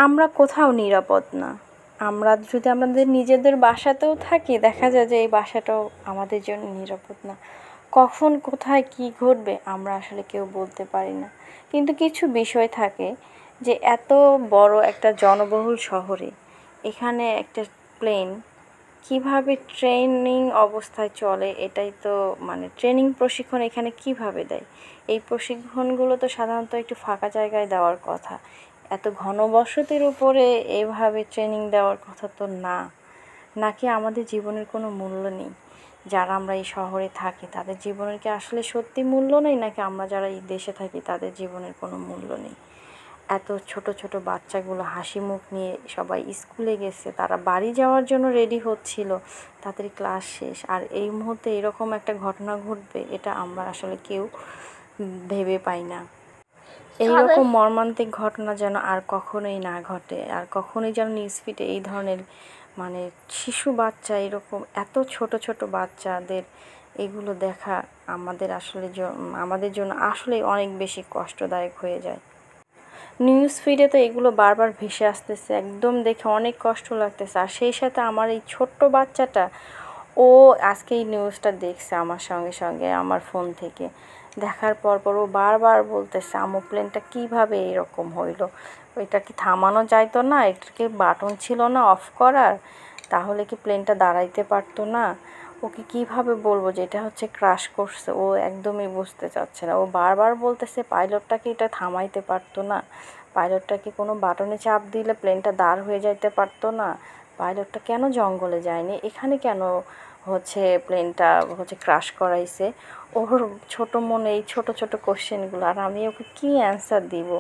আমরা কোথাও নিরাপদ না। আমরা যদি আমাদের নিজেদের বাসাতেও থাকি, দেখা যায় যে এই বাসাটাও আমাদের জন্য নিরাপদ না। কখন কোথায় কী ঘটবে আমরা আসলে কেউ বলতে পারি না। কিন্তু কিছু বিষয় থাকে যে এত বড় একটা জনবহুল শহরে এখানে একটা প্লেন কিভাবে ট্রেনিং অবস্থায় চলে, এটাই তো মানে ট্রেনিং প্রশিক্ষণ এখানে কিভাবে দেয়। এই প্রশিক্ষণগুলো তো সাধারণত একটু ফাঁকা জায়গায় দেওয়ার কথা, এত ঘনবসতির উপরে এভাবে ট্রেনিং দেওয়ার কথা তো না। নাকি আমাদের জীবনের কোনো মূল্য নেই? যারা আমরা এই শহরে থাকি তাদের জীবনের কি আসলে সত্যি মূল্য নেই, নাকি আমরা যারা এই দেশে থাকি তাদের জীবনের কোনো মূল্য নেই? এত ছোট ছোট বাচ্চাগুলো হাসি মুখ নিয়ে সবাই স্কুলে গেছে, তারা বাড়ি যাওয়ার জন্য রেডি হচ্ছিল, তাদের ক্লাস শেষ, আর এই মুহূর্তে এরকম একটা ঘটনা ঘটবে এটা আমরা আসলে কেউ ভেবে পাই না। এইরকম মর্মান্তিক ঘটনা যেন আর কখনোই না ঘটে, আর কখনোই যেন নিউজ ফিডে এই ধরনের মানে শিশু বাচ্চা, এরকম এত ছোট ছোট বাচ্চাদের এগুলো দেখা আমাদের জন্য আসলে অনেক বেশি কষ্টদায়ক হয়ে যায়। নিউজ ফিডে তো এগুলো বারবার ভেসে আসতেছে, একদম দেখে অনেক কষ্ট লাগতেছে। আর সেই সাথে আমার এই ছোট্ট বাচ্চাটা, ও আজকে এই নিউজটা দেখছে আমার সঙ্গে সঙ্গে আমার ফোন থেকে। দেখার পর ও বারবার বলতেছে, আম্মু প্লেনটা কীভাবে এরকম হইলো, ওইটা কি থামানো যাইতো না, এটার কি বাটন ছিল না অফ করার, তাহলে কি প্লেনটা দাঁড়াইতে পারতো না। ওকে কিভাবে বলবো যে এটা হচ্ছে ক্রাশ করছে, ও একদমই বুঝতে চাচ্ছে না। ও বারবার বলতেছে পাইলটটা কি এটা থামাইতে পারতো না, পাইলটটা কি কোনো বাটনে চাপ দিলে প্লেনটা দাঁড় হয়ে যাইতে পারতো না, পাইলটটা কেন জঙ্গলে যায়নি, এখানে কেন হচ্ছে প্লেনটা হচ্ছে ক্রাশ করাইছে। ওর ছোট মনে এই ছোট ছোট কোশ্চেনগুলো, আর আমি ওকে কী অ্যান্সার দিব।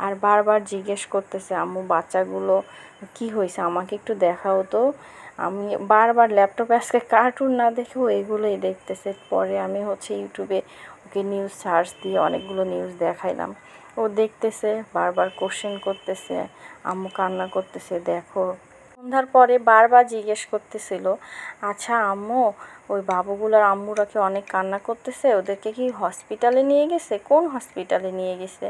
আর বারবার জিজ্ঞেস করতেছে, আম্মু বাচ্চাগুলো কি হয়েছে আমাকে একটু দেখাও তো। আমি বারবার ল্যাপটপে আজকে কার্টুন না দেখেও এগুলোই দেখতেছে। পরে আমি হচ্ছে ইউটিউবে ওকে নিউজ সার্চ দিয়ে অনেকগুলো নিউজ দেখাইলাম, ও দেখতেছে, বারবার কোশ্চেন করতেছে, আম্মু কান্না করতেছে দেখো। সন্ধ্যার পরে বারবার জিজ্ঞেস করতেছিল, আচ্ছা আম্মু ওই বাবুগুলোর আম্মুরা কি অনেক কান্না করতেছে, ওদেরকে কি হসপিটালে নিয়ে গেছে, কোন হসপিটালে নিয়ে গেছে,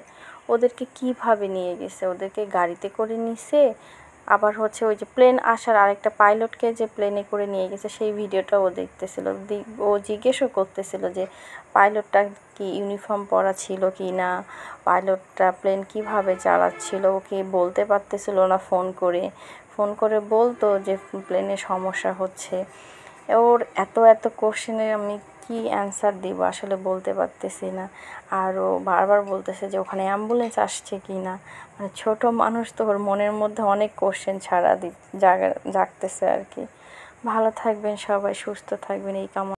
ওদেরকে কিভাবে নিয়ে গেছে, ওদেরকে গাড়িতে করে নিছে, আবার হচ্ছে ওই যে প্লেন আসার আরেকটা পাইলটকে যে প্লেনে করে নিয়ে গেছে সেই ভিডিওটা ও দেখতেছিল। ও জিজ্ঞেসও করতেছিল যে পাইলটটা কি ইউনিফর্ম পরা ছিল কি না, পাইলটটা প্লেন কিভাবে চালাচ্ছিল, ওকে বলতে পারতেছিল না, ফোন করে বলতো যে প্লেনে সমস্যা হচ্ছে। ওর এত এত কোশ্চেনের আমি কি অ্যান্সার দিব আসলে বলতে পারতেছি না। আর ও বারবার বলতেছে যে ওখানে অ্যাম্বুলেন্স আসছে কি না। মানে ছোট মানুষ তো, ওর মনের মধ্যে অনেক কোশ্চেন জাগতেছে আর কি। ভালো থাকবেন সবাই, সুস্থ থাকবেন এই কামনা।